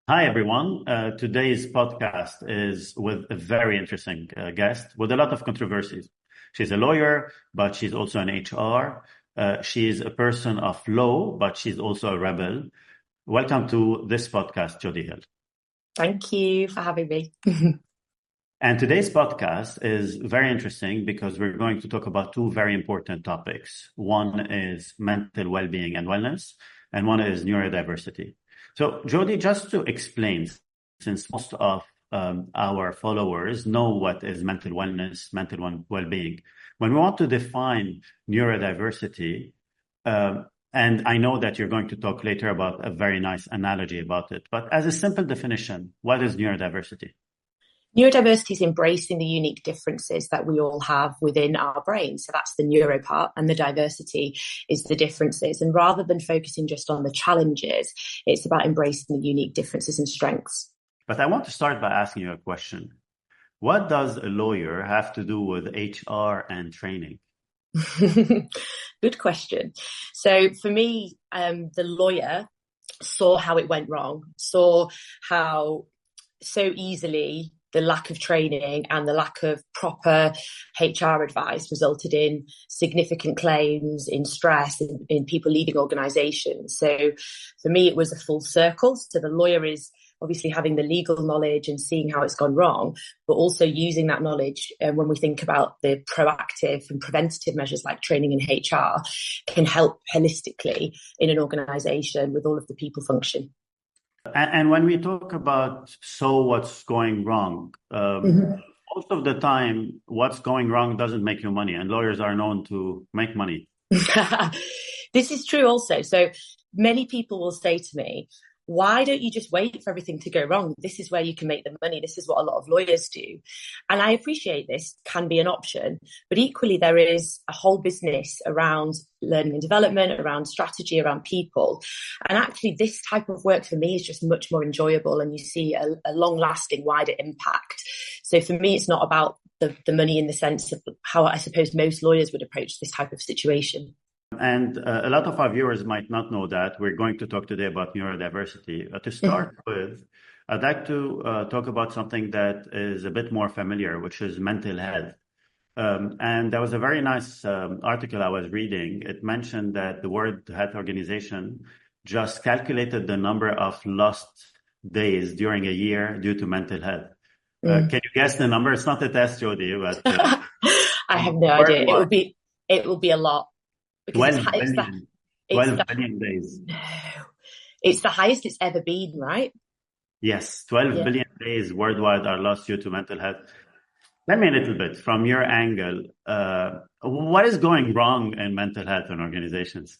Hi, everyone. Today's podcast is with a very interesting guest with a lot of controversies. She's a lawyer, but she's also an HR. She's a person of law, but she's also a rebel. Welcome to this podcast, Jodie Hill. Thank you for having me. And today's podcast is very interesting because we're going to talk about two very important topics. One is mental well-being and wellness, and one is neurodiversity. So, Jodie, just to explain, since most of our followers know what is mental wellness, mental well-being, when we want to define neurodiversity, and I know that you're going to talk later about a very nice analogy about it, but as a simple definition, what is neurodiversity? Neurodiversity is embracing the unique differences that we all have within our brain. So that's the neuro part, and the diversity is the differences. And rather than focusing just on the challenges, it's about embracing the unique differences and strengths. But I want to start by asking you a question. What does a lawyer have to do with HR and training? Good question. So for me, the lawyer saw how it went wrong, saw how so easily the lack of training and the lack of proper HR advice resulted in significant claims, in stress, in people leaving organisations. So for me, it was a full circle. So the lawyer is obviously having the legal knowledge and seeing how it's gone wrong, but also using that knowledge when we think about the proactive and preventative measures like training in HR can help holistically in an organisation with all of the people function. And when we talk about what's going wrong, most of the time, what's going wrong doesn't make you money, and lawyers are known to make money. This is true also. So many people will say to me, why don't you just wait for everything to go wrong? This is where you can make the money. This is what a lot of lawyers do. And I appreciate this can be an option, but equally there is a whole business around learning and development, around strategy, around people. And actually this type of work for me is just much more enjoyable, and you see a long-lasting, wider impact. So for me, it's not about the money in the sense of how I suppose most lawyers would approach this type of situation. And a lot of our viewers might not know that we're going to talk today about neurodiversity. To start with, I'd like to talk about something that is a bit more familiar, which is mental health. And there was a very nice article I was reading. It mentioned that the World Health Organization just calculated the number of lost days during a year due to mental health. Can you guess the number? It's not a test, Jodie, but I have no idea. It will be a lot. 12 billion days. No, it's the highest it's ever been, right? Yes, 12 billion days worldwide are lost due to mental health. Tell me a little bit from your angle, what is going wrong in mental health in organizations?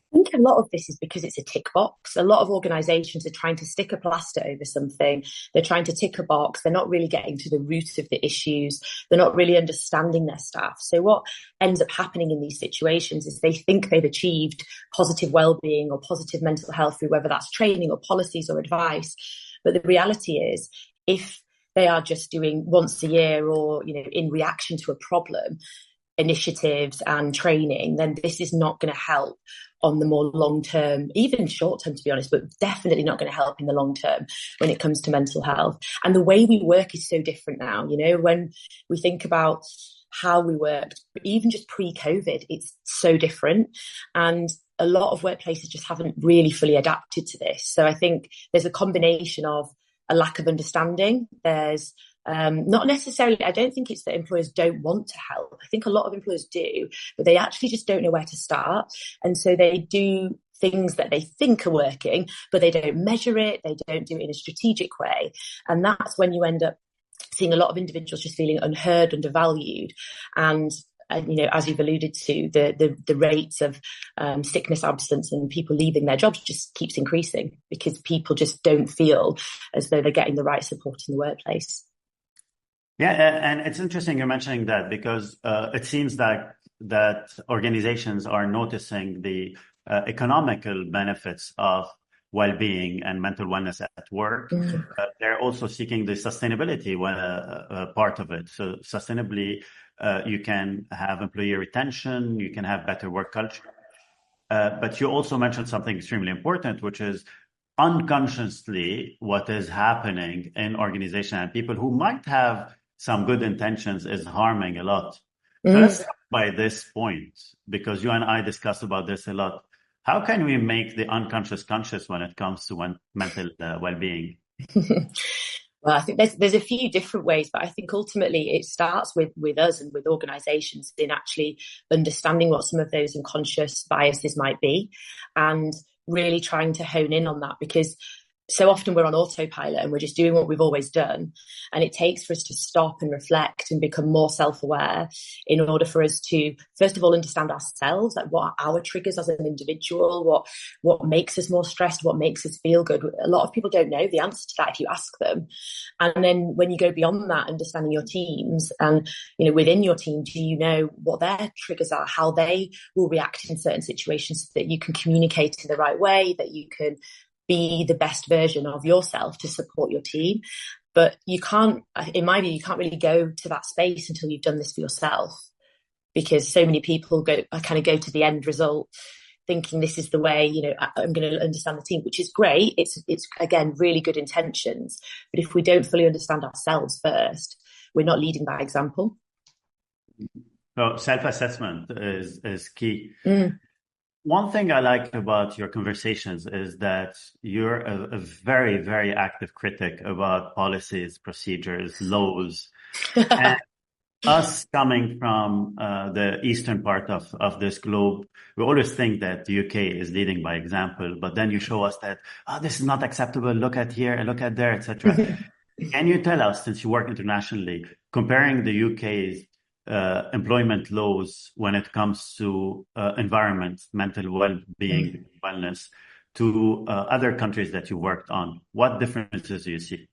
I think a lot of this is because it's a tick box. A lot of organisations are trying to stick a plaster over something. They're trying to tick a box. They're not really getting to the root of the issues. They're not really understanding their staff. So what ends up happening in these situations is they think they've achieved positive well-being or positive mental health through whether that's training or policies or advice. But the reality is, if they are just doing once a year or, in reaction to a problem, initiatives and training, then this is not going to help on the more long term, even short term, to be honest, but definitely not going to help in the long term when it comes to mental health. And the way we work is so different now. When we think about how we worked, even just pre-COVID, it's so different. And a lot of workplaces just haven't really fully adapted to this. So I think there's a combination of a lack of understanding. There's not necessarily, I don't think it's that employers don't want to help. I think a lot of employers do, but they actually just don't know where to start. And so they do things that they think are working, but they don't measure it. They don't do it in a strategic way. And that's when you end up seeing a lot of individuals just feeling unheard, undervalued. And as you've alluded to, the rates of sickness, absence, and people leaving their jobs just keeps increasing because people just don't feel as though they're getting the right support in the workplace. Yeah, and it's interesting you're mentioning that because it seems that organizations are noticing the economical benefits of well-being and mental wellness at work. They're also seeking the sustainability part of it. So sustainably, you can have employee retention, you can have better work culture. But you also mentioned something extremely important, which is unconsciously what is happening in organization and people who might have some good intentions is harming a lot. So let's start by this point, because you and I discuss about this a lot. How can we make the unconscious conscious when it comes to mental well-being? Well, I think there's a few different ways, but I think ultimately it starts with us and with organisations in actually understanding what some of those unconscious biases might be, and really trying to hone in on that, because so often we're on autopilot and we're just doing what we've always done. And it takes for us to stop and reflect and become more self-aware in order for us to, first of all, understand ourselves, like what are our triggers as an individual, what makes us more stressed, what makes us feel good. A lot of people don't know the answer to that if you ask them. And then when you go beyond that, understanding your teams and, within your team, do you know what their triggers are, how they will react in certain situations so that you can communicate in the right way, that you can be the best version of yourself to support your team. But you can't, in my view, you can't really go to that space until you've done this for yourself, because so many people go to the end result thinking this is the way, I'm going to understand the team, which is great. It's again, really good intentions. But if we don't fully understand ourselves first, we're not leading by example. So self-assessment is key. One thing I like about your conversations is that you're a very, very active critic about policies, procedures, laws. And us coming from the eastern part of this globe, we always think that the UK is leading by example, but then you show us that, this is not acceptable, look at here, look at there, etc. Can you tell us, since you work internationally, comparing the UK's employment laws when it comes to environment, mental well-being, wellness, to other countries that you worked on, what differences do you see?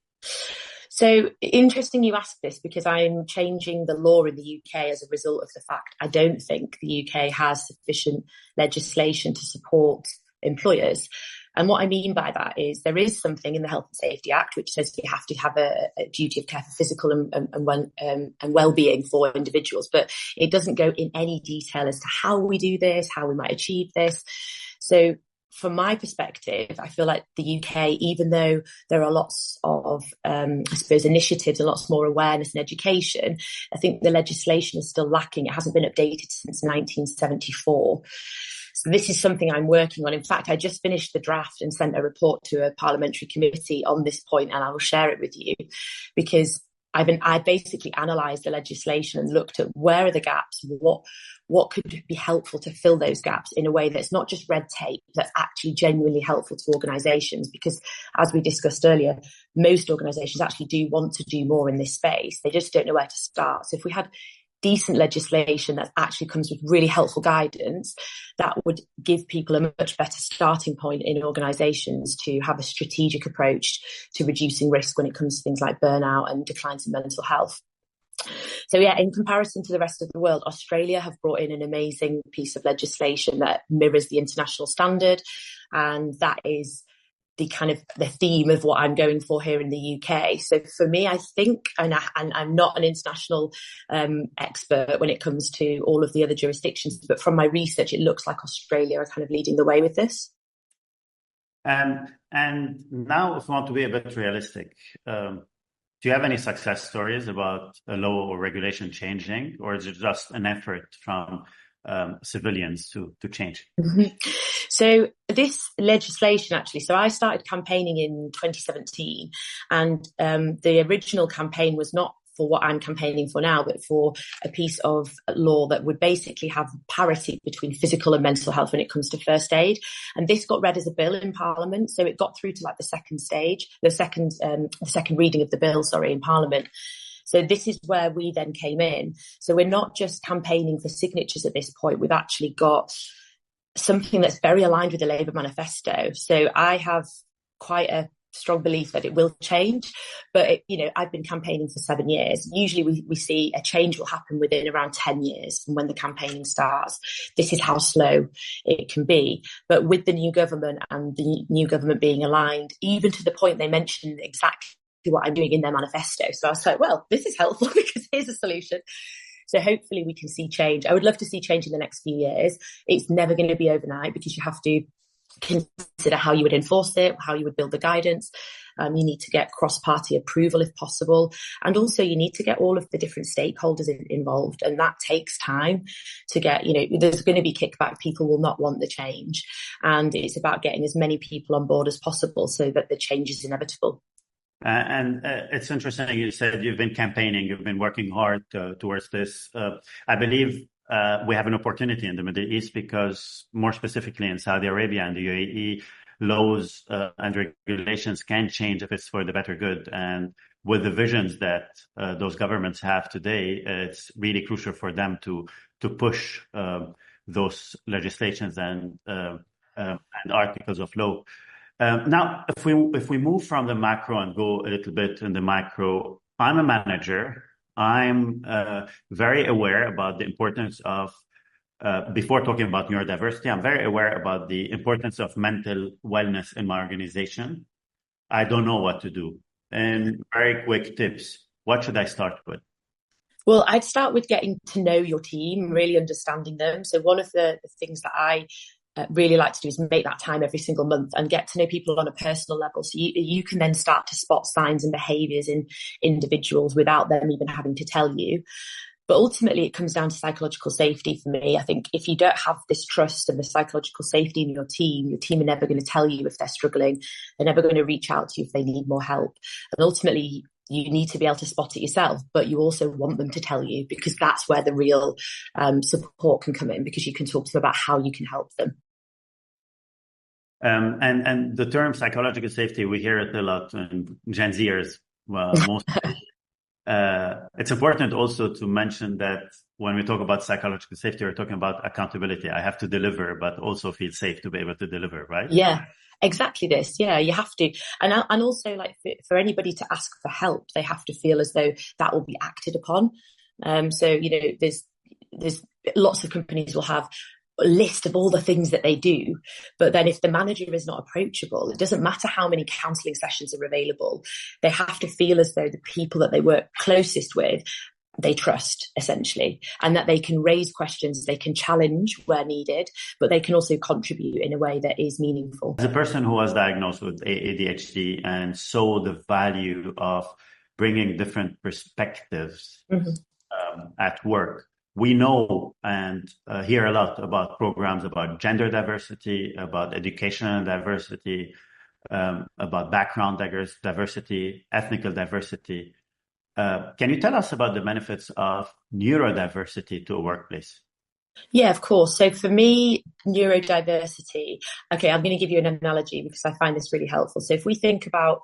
So interesting you ask this, because I'm changing the law in the UK as a result of the fact I don't think the UK has sufficient legislation to support employers. And what I mean by that is there is something in the Health and Safety Act which says you have to have a duty of care for physical and well-being for individuals, but it doesn't go in any detail as to how we do this, how we might achieve this. So from my perspective, I feel like the UK, even though there are lots of, initiatives and lots more awareness and education, I think the legislation is still lacking. It hasn't been updated since 1974. So this is something I'm working on. In fact, I just finished the draft and sent a report to a parliamentary committee on this point, and I will share it with you, because I basically analysed the legislation and looked at where are the gaps, what could be helpful to fill those gaps in a way that's not just red tape, that's actually genuinely helpful to organisations. Because as we discussed earlier, most organisations actually do want to do more in this space. They just don't know where to start. So if we had decent legislation that actually comes with really helpful guidance, that would give people a much better starting point in organisations to have a strategic approach to reducing risk when it comes to things like burnout and declines in mental health. So yeah, in comparison to the rest of the world, Australia have brought in an amazing piece of legislation that mirrors the international standard, and that is the theme of what I'm going for here in the UK. So for me, I think, and I'm not an international expert when it comes to all of the other jurisdictions, but from my research, it looks like Australia are kind of leading the way with this. And now, if we want to be a bit realistic, do you have any success stories about a law or regulation changing, or is it just an effort from civilians to change? So this legislation, actually, so I started campaigning in 2017, and the original campaign was not for what I'm campaigning for now, but for a piece of law that would basically have parity between physical and mental health when it comes to first aid. And this got read as a bill in Parliament, so it got through to like the second reading of the bill, in Parliament. So this is where we then came in. So we're not just campaigning for signatures at this point. We've actually got something that's very aligned with the Labour manifesto. So I have quite a strong belief that it will change, but I've been campaigning for 7 years. Usually we see a change will happen within around 10 years from when the campaigning starts. This is how slow it can be. But with the new government and the new government being aligned, even to the point they mentioned exactly what I'm doing in their manifesto. So I was like, well, this is helpful because here's a solution. So hopefully we can see change. I would love to see change in the next few years. It's never going to be overnight because you have to consider how you would enforce it, how you would build the guidance. You need to get cross-party approval if possible. And also you need to get all of the different stakeholders involved. And that takes time to get, there's going to be kickback. People will not want the change. And it's about getting as many people on board as possible so that the change is inevitable. It's interesting. You said you've been campaigning, you've been working hard towards this. I believe we have an opportunity in the Middle East because more specifically in Saudi Arabia and the UAE, laws and regulations can change if it's for the better good. And with the visions that those governments have today, it's really crucial for them to push those legislations and articles of law. Now, if we move from the macro and go a little bit in the micro, I'm a manager. I'm very aware about the importance of, before talking about neurodiversity, I'm very aware about the importance of mental wellness in my organization. I don't know what to do. And very quick tips. What should I start with? Well, I'd start with getting to know your team, really understanding them. So one of the things that I really like to do is make that time every single month and get to know people on a personal level. So you can then start to spot signs and behaviours in individuals without them even having to tell you. But ultimately, it comes down to psychological safety for me. I think if you don't have this trust and the psychological safety in your team are never going to tell you if they're struggling. They're never going to reach out to you if they need more help. And ultimately, you need to be able to spot it yourself, but you also want them to tell you, because that's where the real support can come in, because you can talk to them about how you can help them. And the term psychological safety, we hear it a lot in Gen Zers. Well, most. It's important also to mention that when we talk about psychological safety, we're talking about accountability. I have to deliver, but also feel safe to be able to deliver, right? Yeah, exactly this. Yeah, you have to. And also, like, for anybody to ask for help, they have to feel as though that will be acted upon. So, there's lots of companies will have a list of all the things that they do, but then if the manager is not approachable, it doesn't matter how many counselling sessions are available. They have to feel as though the people that they work closest with, they trust, essentially, and that they can raise questions, they can challenge where needed, but they can also contribute in a way that is meaningful. As a person who was diagnosed with ADHD and saw the value of bringing different perspectives at work, we know and hear a lot about programs about gender diversity, about educational diversity, about background diversity, ethnical diversity. Can you tell us about the benefits of neurodiversity to a workplace? Yeah, of course. So for me, neurodiversity, okay, I'm going to give you an analogy because I find this really helpful. So if we think about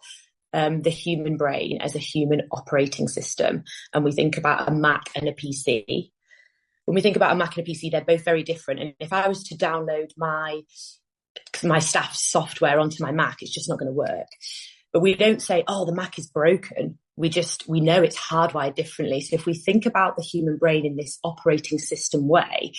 the human brain as a human operating system, and we think about a Mac and a PC, when we think about a Mac and a PC, they're both very different. And if I was to download my staff's software onto my Mac, it's just not going to work. But we don't say, oh, the Mac is broken. We know it's hardwired differently. So if we think about the human brain in this operating system way,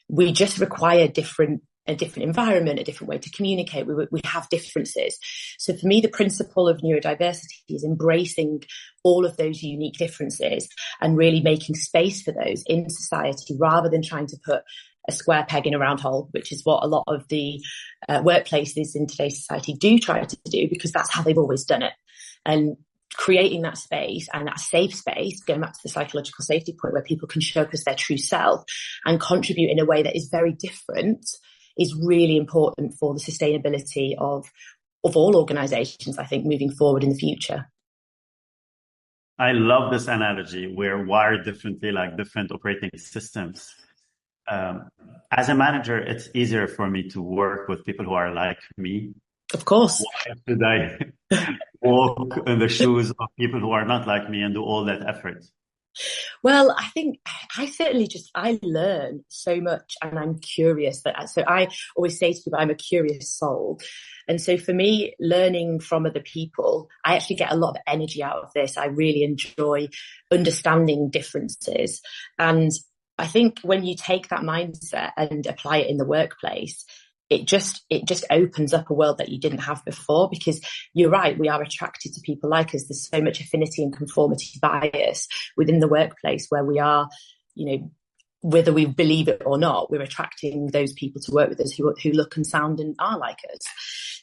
we just require a different environment, a different way to communicate. We have differences. So for me, the principle of neurodiversity is embracing all of those unique differences and really making space for those in society, rather than trying to put a square peg in a round hole, which is what a lot of the workplaces in today's society do try to do, because that's how they've always done it. And creating that space and that safe space, going back to the psychological safety point, where people can show up as their true self and contribute in a way that is very different, is really important for the sustainability of all organizations, I think, moving forward in the future. I love this analogy. We're wired differently, like different operating systems. As a manager, it's easier for me to work with people who are like me. Of course. Why should I walk in the shoes of people who are not like me and do all that effort? Well, I think I learn so much, and I'm curious. So I always say to people, I'm a curious soul. And so for me, learning from other people, I actually get a lot of energy out of this. I really enjoy understanding differences. And I think when you take that mindset and apply it in the workplace, it just opens up a world that you didn't have before, because you're right, we are attracted to people like us. There's so much affinity and conformity bias within the workplace, where we are, whether we believe it or not, we're attracting those people to work with us who look and sound and are like us.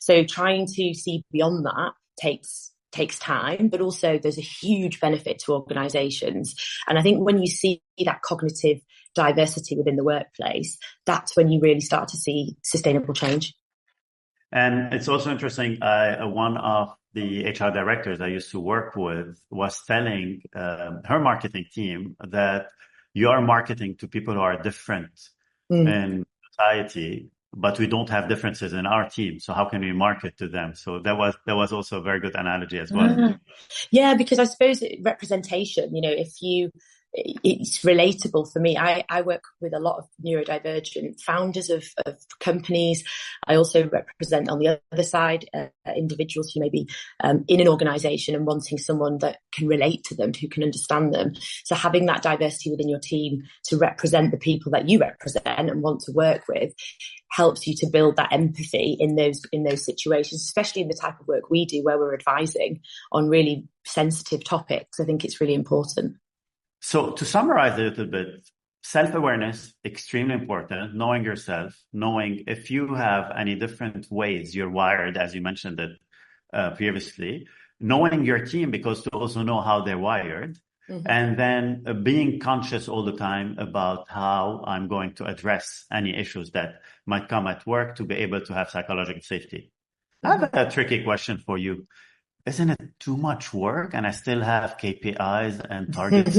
So trying to see beyond that takes time, but also there's a huge benefit to organizations. And I think when you see that cognitive diversity within the workplace, that's when you really start to see sustainable change. And it's also interesting, one of the HR directors I used to work with was telling her marketing team that you are marketing to people who are different in society, but we don't have differences in our team. So how can we market to them? So that was also a very good analogy as well. Yeah, because I suppose representation, it's relatable for me. I work with a lot of neurodivergent founders of companies. I also represent on the other side individuals who may be in an organization and wanting someone that can relate to them, who can understand them. So having that diversity within your team to represent the people that you represent and want to work with helps you to build that empathy in those situations, especially in the type of work we do where we're advising on really sensitive topics. I think it's really important. So to summarize a little bit, self-awareness, extremely important, knowing yourself, knowing if you have any different ways you're wired, as you mentioned it previously, knowing your team because to also know how they're wired, and then being conscious all the time about how I'm going to address any issues that might come at work to be able to have psychological safety. I have a tricky question for you. Isn't it too much work and I still have KPIs and targets?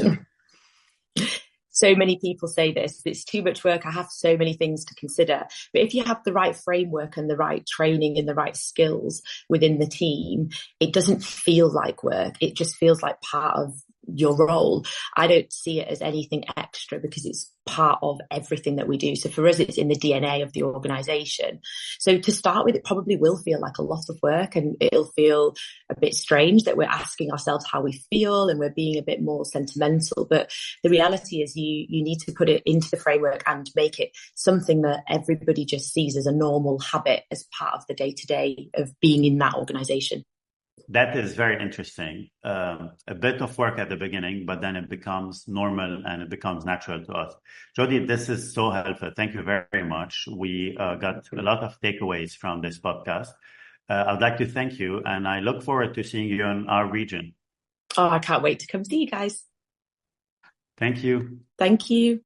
So many people say this, it's too much work. I have so many things to consider. But if you have the right framework and the right training and the right skills within the team, it doesn't feel like work. It just feels like part of your role. I don't see it as anything extra because it's part of everything that we do. So for us, it's in the DNA of the organization. So to start with, it probably will feel like a lot of work and it'll feel a bit strange that we're asking ourselves how we feel and we're being a bit more sentimental. But the reality is you need to put it into the framework and make it something that everybody just sees as a normal habit as part of the day-to-day of being in that organization. That is very interesting. A bit of work at the beginning, but then it becomes normal and it becomes natural to us. Jodie, this is so helpful. Thank you very much. We got a lot of takeaways from this podcast. I'd like to thank you, and I look forward to seeing you in our region. Oh, I can't wait to come see you guys. Thank you. Thank you.